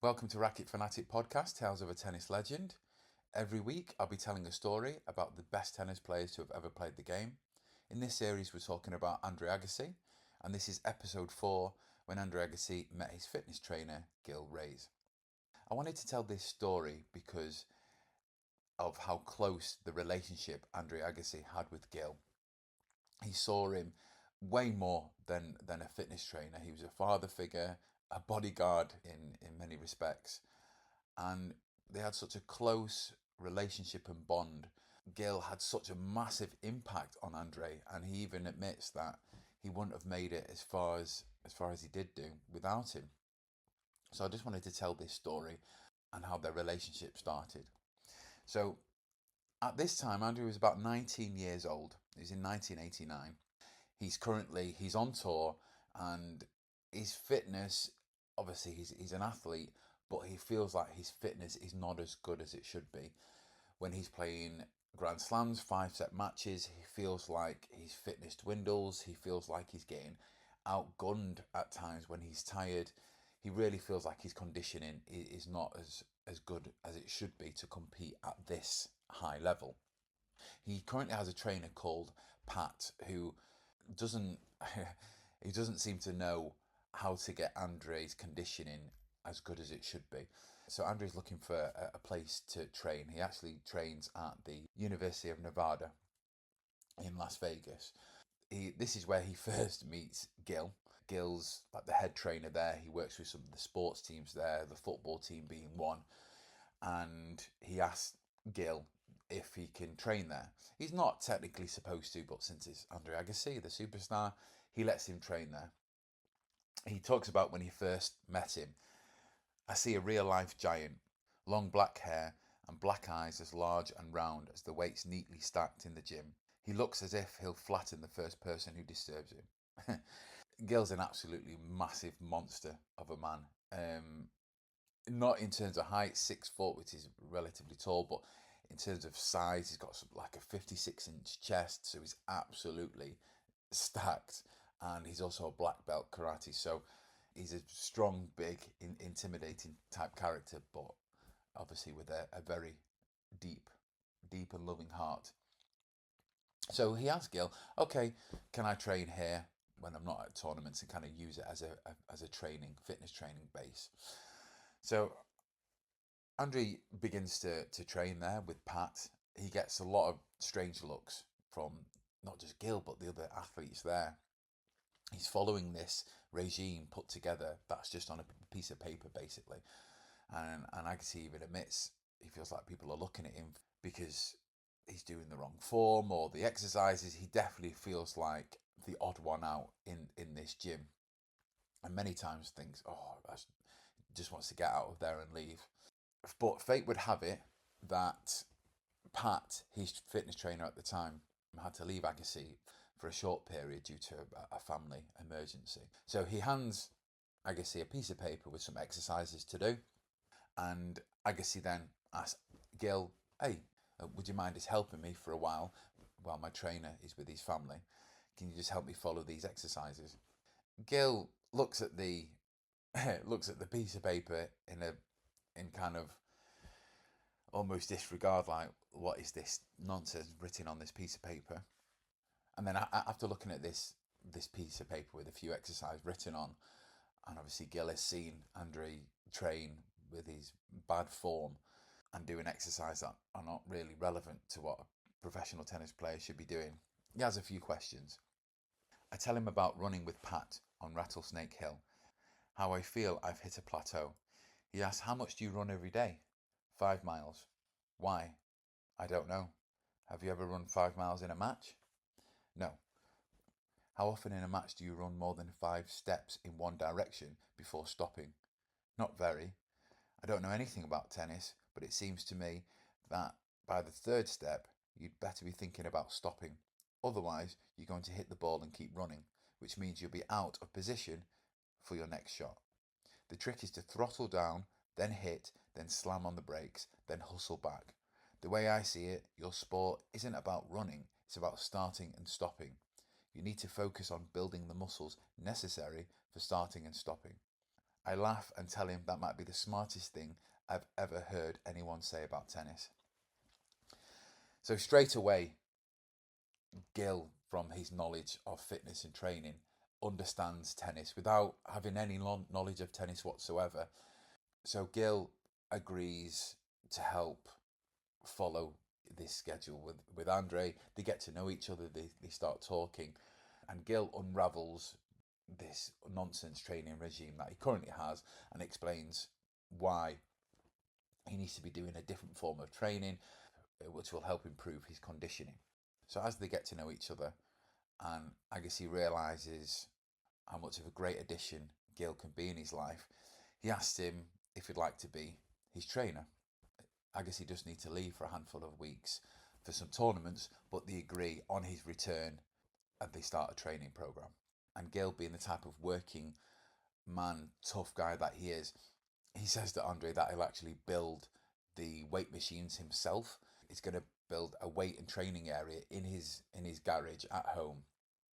Welcome to Racket Fanatic Podcast, Tales of a Tennis Legend. Every week I'll be telling a story about the best tennis players who have ever played the game. In this series we're talking about Andre Agassi, and this is episode 4 when Andre Agassi met his fitness trainer Gil Reyes. I wanted to tell this story because of how close the relationship Andre Agassi had with Gil. He saw him way more than a fitness trainer. He was a father figure, a bodyguard in many respects, and they had such a close relationship and bond. Gil had such a massive impact on Andre, and he even admits that he wouldn't have made it as far as he did do without him. So I just wanted to tell this story and how their relationship started. So at this time, Andre was about 19 years old. He was in 1989. He's on tour, and his fitness, obviously he's an athlete, but he feels like his fitness is not as good as it should be. When he's playing Grand Slams, 5-set matches, he feels like his fitness dwindles. He feels like he's getting outgunned at times when he's tired. He really feels like his conditioning is not as good as it should be to compete at this high level. He currently has a trainer called Pat who doesn't he doesn't seem to know how to get Andre's conditioning as good as it should be. So Andre's looking for a place to train. He actually trains at the University of Nevada in Las Vegas. This is where he first meets Gil. Gil's like the head trainer there. He works with some of the sports teams there, the football team being one. And he asked Gil if he can train there. He's not technically supposed to, but since it's Andre Agassi, the superstar, he lets him train there. He talks about when he first met him. I see a real life giant, long black hair and black eyes as large and round as the weights neatly stacked in the gym. He looks as if he'll flatten the first person who disturbs him. Gil's an absolutely massive monster of a man. Not in terms of height, 6 foot, which is relatively tall, but in terms of size, he's got like a 56-inch chest, so he's absolutely stacked. And he's also a black belt karate, so he's a strong, big, intimidating type character, but obviously with a very deep and loving heart. So he asked Gil, okay, can I train here when I'm not at tournaments and kind of use it as a fitness training base? So Andre begins to train there with Pat. He gets a lot of strange looks from not just Gil, but the other athletes there. He's following this regime put together that's just on a piece of paper, basically. And Agassi even admits he feels like people are looking at him because he's doing the wrong form or the exercises. He definitely feels like the odd one out in this gym. And many times thinks, oh, I just wants to get out of there and leave. But fate would have it that Pat, his fitness trainer at the time, had to leave Agassi for a short period due to a family emergency. So he hands Agassi a piece of paper with some exercises to do, and Agassi then asks Gil, hey, would you mind just helping me for a while my trainer is with his family? Can you just help me follow these exercises? Gil looks at the looks at the piece of paper in kind of almost disregard, like, what is this nonsense written on this piece of paper? And then after looking at this piece of paper with a few exercises written on, and obviously Gil has seen Andre train with his bad form and doing exercises that are not really relevant to what a professional tennis player should be doing, he has a few questions. I tell him about running with Pat on Rattlesnake Hill, how I feel I've hit a plateau. He asks, how much do you run every day? 5 miles. Why? I don't know. Have you ever run 5 miles in a match? No. How often in a match do you run more than 5 steps in one direction before stopping? Not very. I don't know anything about tennis, but it seems to me that by the 3rd step, you'd better be thinking about stopping. Otherwise, you're going to hit the ball and keep running, which means you'll be out of position for your next shot. The trick is to throttle down, then hit, then slam on the brakes, then hustle back. The way I see it, your sport isn't about running, it's about starting and stopping. You need to focus on building the muscles necessary for starting and stopping. I laugh and tell him that might be the smartest thing I've ever heard anyone say about tennis. So straight away, Gil, from his knowledge of fitness and training, understands tennis without having any knowledge of tennis whatsoever. So Gil agrees to help follow this schedule with Andre. They get to know each other, they start talking, and Gil unravels this nonsense training regime that he currently has and explains why he needs to be doing a different form of training which will help improve his conditioning. So as they get to know each other, and Agassi realizes how much of a great addition Gil can be in his life, he asks him if he'd like to be his trainer. Agassi does need to leave for a handful of weeks for some tournaments, but they agree on his return and they start a training program. And Gil, being the type of working man, tough guy that he is, he says to Andre that he'll actually build the weight machines himself. He's going to build a weight and training area in his garage at home,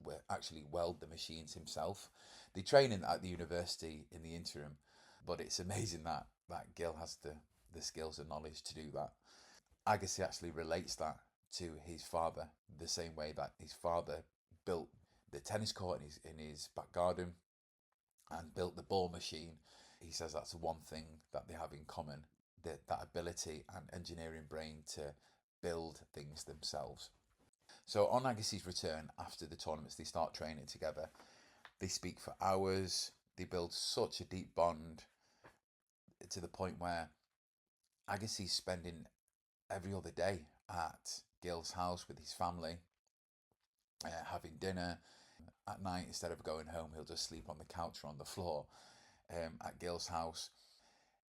where actually weld the machines himself. They train at the university in the interim, but it's amazing that Gil has the skills and knowledge to do that. Agassi actually relates that to his father, the same way that his father built the tennis court in his back garden and built the ball machine. He says that's the one thing that they have in common, that ability and engineering brain to build things themselves. So on Agassi's return after the tournaments, they start training together. They speak for hours. They build such a deep bond to the point where Agassi's spending every other day at Gil's house with his family, having dinner. At night, instead of going home, he'll just sleep on the couch or on the floor at Gil's house.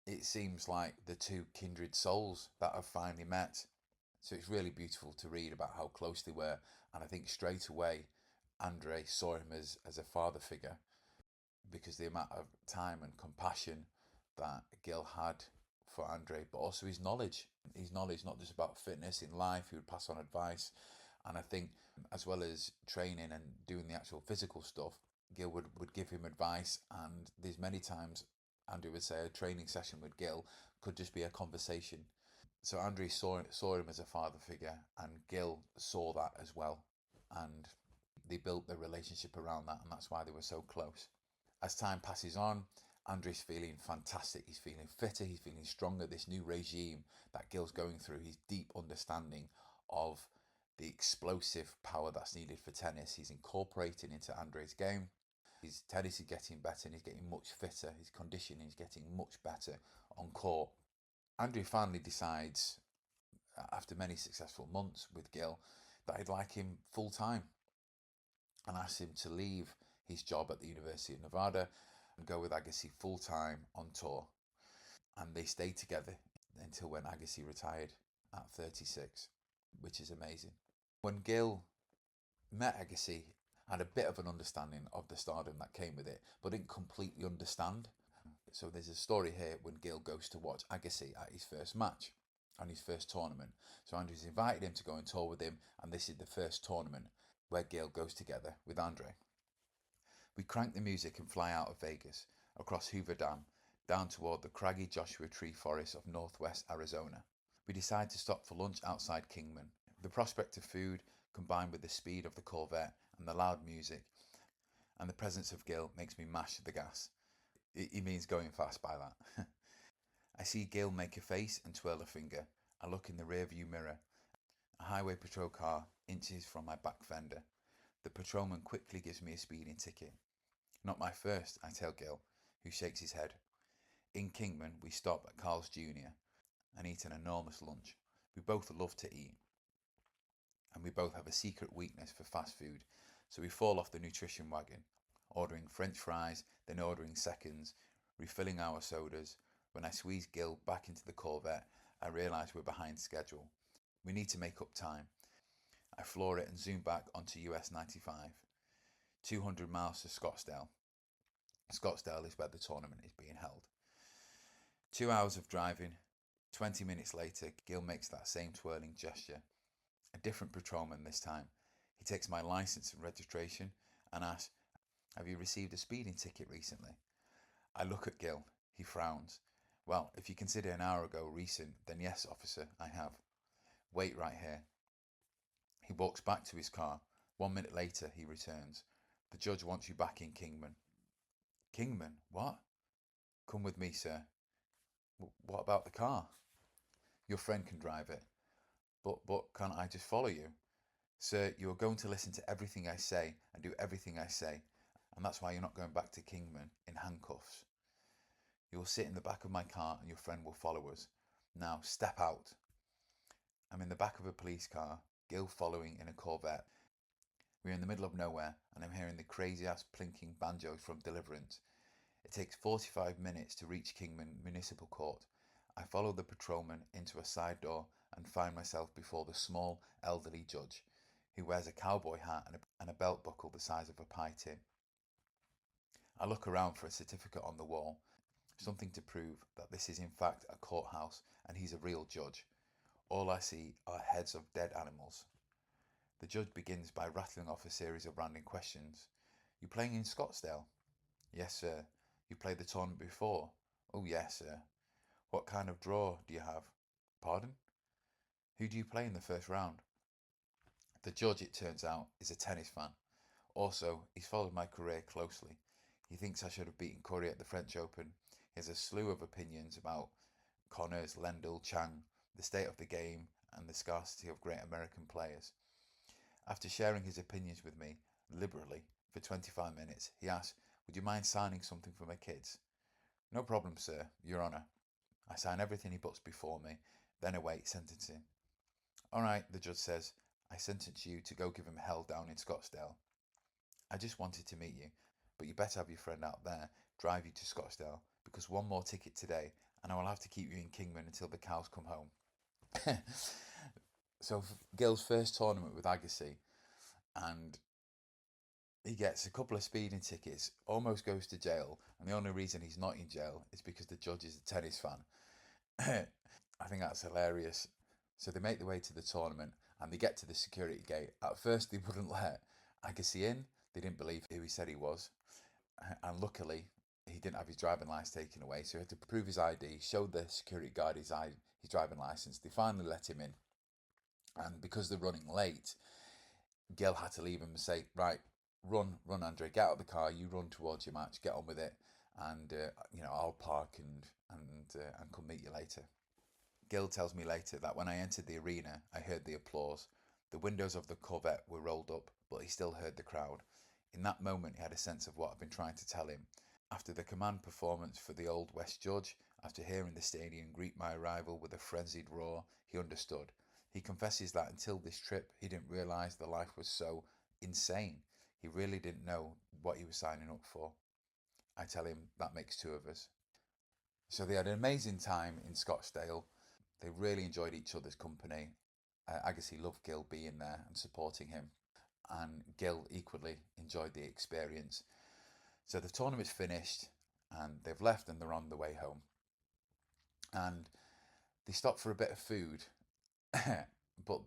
It seems like the two kindred souls that have finally met. So it's really beautiful to read about how close they were. And I think straight away, Andre saw him as a father figure, because the amount of time and compassion that Gil had for Andre, but also his knowledge. His knowledge, not just about fitness in life, he would pass on advice. And I think, as well as training and doing the actual physical stuff, Gil would give him advice. And there's many times Andre would say a training session with Gil could just be a conversation. So Andre saw him as a father figure, and Gil saw that as well. And they built their relationship around that, and that's why they were so close. As time passes on, Andre's feeling fantastic. He's feeling fitter, he's feeling stronger. This new regime that Gil's going through, his deep understanding of the explosive power that's needed for tennis, he's incorporating into Andre's game. His tennis is getting better and he's getting much fitter. His conditioning is getting much better on court. Andre finally decides, after many successful months with Gil, that he'd like him full time, and asks him to leave his job at the University of Nevada and go with Agassi full time on tour. And they stayed together until when Agassi retired at 36, which is amazing. When Gil met Agassi, had a bit of an understanding of the stardom that came with it, but didn't completely understand. So there's a story here when Gil goes to watch Agassi at his first match on his first tournament. So Andre's invited him to go and tour with him, and this is the first tournament where Gil goes together with Andre. We crank the music and fly out of Vegas, across Hoover Dam, down toward the craggy Joshua Tree Forest of northwest Arizona. We decide to stop for lunch outside Kingman. The prospect of food, combined with the speed of the Corvette and the loud music, and the presence of Gil, makes me mash the gas. He means going fast by that. I see Gil make a face and twirl a finger. I look in the rearview mirror. A highway patrol car inches from my back fender. The patrolman quickly gives me a speeding ticket. Not my first, I tell Gil, who shakes his head. In Kingman, we stop at Carl's Jr. and eat an enormous lunch. We both love to eat, and we both have a secret weakness for fast food, so we fall off the nutrition wagon, ordering French fries, then ordering seconds, refilling our sodas. When I squeeze Gil back into the Corvette, I realise we're behind schedule. We need to make up time. I floor it and zoom back onto US 95. 200 miles to Scottsdale. Scottsdale is where the tournament is being held. 2 hours of driving. 20 minutes later, Gil makes that same twirling gesture. A different patrolman this time. He takes my license and registration and asks, "Have you received a speeding ticket recently?" I look at Gil. He frowns. Well, if you consider an hour ago recent, then yes, officer, I have. Wait right here. He walks back to his car. 1 minute later, he returns. The judge wants you back in Kingman. Kingman? What? Come with me, sir. What about the car? Your friend can drive it. But can't I just follow you? Sir, you are going to listen to everything I say and do everything I say, and that's why you're not going back to Kingman in handcuffs. You will sit in the back of my car and your friend will follow us. Now, step out. I'm in the back of a police car, Gil following in a Corvette. We're in the middle of nowhere, and I'm hearing the crazy ass plinking banjos from Deliverance. It takes 45 minutes to reach Kingman Municipal Court. I follow the patrolman into a side door and find myself before the small, elderly judge, who wears a cowboy hat and a belt buckle the size of a pie tin. I look around for a certificate on the wall, something to prove that this is in fact a courthouse and he's a real judge. All I see are heads of dead animals. The judge begins by rattling off a series of random questions. You playing in Scottsdale? Yes, sir. You played the tournament before? Oh, yes, sir. What kind of draw do you have? Pardon? Who do you play in the first round? The judge, it turns out, is a tennis fan. Also, he's followed my career closely. He thinks I should have beaten Curry at the French Open. He has a slew of opinions about Connors, Lendl, Chang, the state of the game, and the scarcity of great American players. After sharing his opinions with me, liberally, for 25 minutes, he asked, would you mind signing something for my kids? No problem, sir, Your Honour. I sign everything he puts before me, then await sentencing. All right, the judge says, I sentence you to go give him hell down in Scottsdale. I just wanted to meet you, but you better have your friend out there drive you to Scottsdale, because one more ticket today, and I will have to keep you in Kingman until the cows come home. So Gil's first tournament with Agassi, and he gets a couple of speeding tickets, almost goes to jail, and the only reason he's not in jail is because the judge is a tennis fan. I think that's hilarious. So they make their way to the tournament and they get to the security gate. At first, they wouldn't let Agassi in. They didn't believe who he said he was. And luckily, he didn't have his driving license taken away. So he had to prove his ID, showed the security guard his driving license. They finally let him in. And because they're running late, Gil had to leave him and say, right, run, Andre, get out of the car. You run towards your match, get on with it. And, I'll park and come meet you later. Gil tells me later that when I entered the arena, I heard the applause. The windows of the Corvette were rolled up, but he still heard the crowd. In that moment, he had a sense of what I'd been trying to tell him. After the command performance for the Old West judge, after hearing the stadium greet my arrival with a frenzied roar, he understood. He confesses that until this trip, he didn't realise the life was so insane. He really didn't know what he was signing up for. I tell him that makes two of us. So they had an amazing time in Scottsdale. They really enjoyed each other's company. Agassi loved Gil being there and supporting him, and Gil equally enjoyed the experience. So the tournament's finished, and they've left and they're on the way home. And they stop for a bit of food, but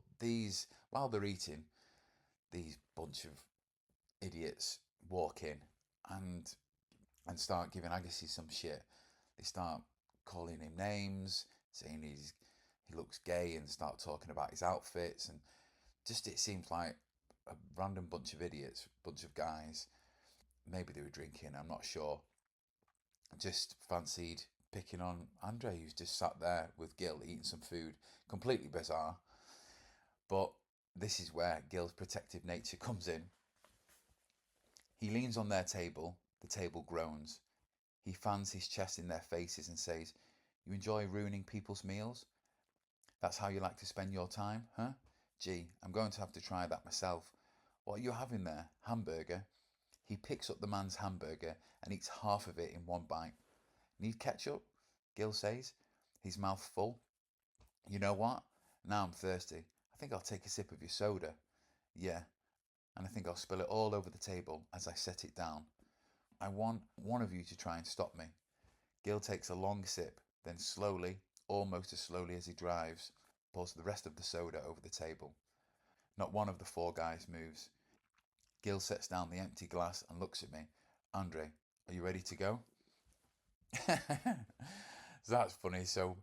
while they're eating, these bunch of idiots walk in and start giving Agassi some shit. They start calling him names, saying he looks gay, and start talking about his outfits, and just it seems like a random bunch of idiots, bunch of guys. Maybe they were drinking, I'm not sure. Just fancied picking on Andre, who's just sat there with Gil eating some food. Completely bizarre. But this is where Gil's protective nature comes in. He leans on their table, the table groans. He fans his chest in their faces and says, you enjoy ruining people's meals? That's how you like to spend your time, huh? Gee, I'm going to have to try that myself. What are you having there? Hamburger? He picks up the man's hamburger and eats half of it in one bite. Need ketchup? Gil says, his mouth full. You know what? Now I'm thirsty. I think I'll take a sip of your soda. Yeah, and I think I'll spill it all over the table as I set it down. I want one of you to try and stop me. Gil takes a long sip, then slowly, almost as slowly as he drives, pours the rest of the soda over the table. Not one of the four guys moves. Gil sets down the empty glass and looks at me. Andre, are you ready to go? That's funny. So,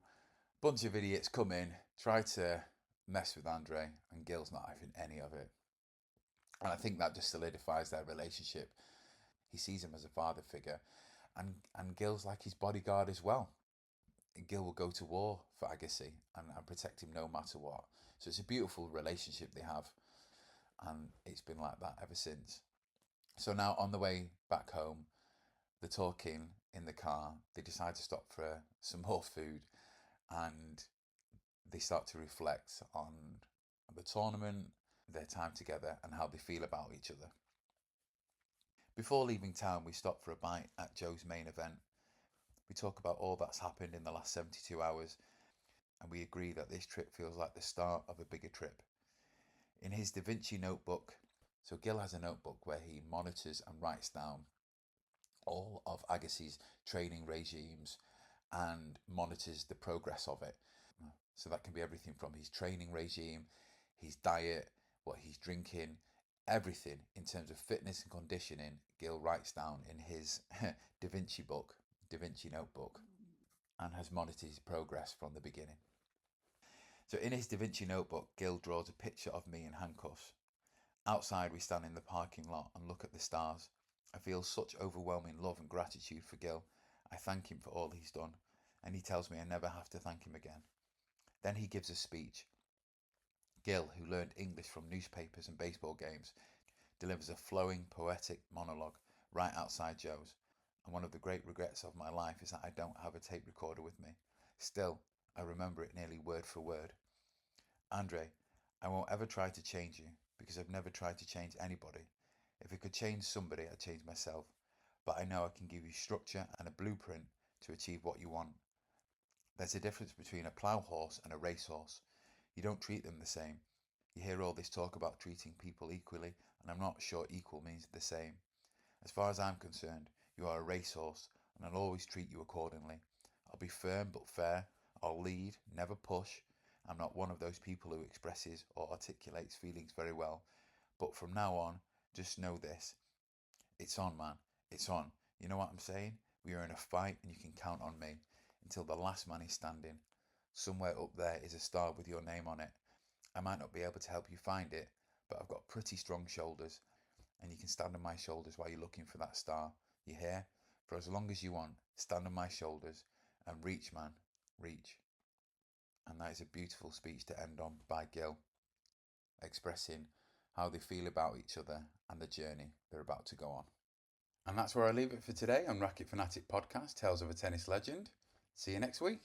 bunch of idiots come in, try to mess with Andre, and Gil's not having any of it. And I think that just solidifies their relationship. He sees him as a father figure, and Gil's like his bodyguard as well. Gil will go to war for Agassi and protect him no matter what. So it's a beautiful relationship they have, and it's been like that ever since. So now on the way back home, they're talking in the car. They decide to stop for some more food, and they start to reflect on the tournament, their time together, and how they feel about each other. Before leaving town, we stop for a bite at Joe's main event. We talk about all that's happened in the last 72 hours, and we agree that this trip feels like the start of a bigger trip. In his Da Vinci notebook, so Gil has a notebook where he monitors and writes down all of Agassi's training regimes and monitors the progress of it. So that can be everything from his training regime, his diet, what he's drinking, everything in terms of fitness and conditioning. Gil writes down in his Da Vinci book, Da Vinci notebook, and has monitored his progress from the beginning. So in his Da Vinci notebook, Gil draws a picture of me in handcuffs. Outside, we stand in the parking lot and look at the stars. I feel such overwhelming love and gratitude for Gil. I thank him for all he's done, and he tells me I never have to thank him again. Then he gives a speech. Gil, who learned English from newspapers and baseball games, delivers a flowing, poetic monologue right outside Joe's. And one of the great regrets of my life is that I don't have a tape recorder with me. Still, I remember it nearly word for word. Andre, I won't ever try to change you because I've never tried to change anybody. If I could change somebody, I'd change myself. But I know I can give you structure and a blueprint to achieve what you want. There's a difference between a plough horse and a racehorse. You don't treat them the same. You hear all this talk about treating people equally, and I'm not sure equal means the same. As far as I'm concerned, you are a racehorse, and I'll always treat you accordingly. I'll be firm but fair. I'll lead, never push. I'm not one of those people who expresses or articulates feelings very well. But from now on, just know this. It's on, man. It's on. You know what I'm saying? We are in a fight and you can count on me until the last man is standing. Somewhere up there is a star with your name on it. I might not be able to help you find it, but I've got pretty strong shoulders, and you can stand on my shoulders while you're looking for that star. You hear? For as long as you want, stand on my shoulders and reach, man. Reach. And that is a beautiful speech to end on by Gil, expressing how they feel about each other and the journey they're about to go on. And that's where I leave it for today on Racket Fanatic Podcast, Tales of a Tennis Legend. See you next week.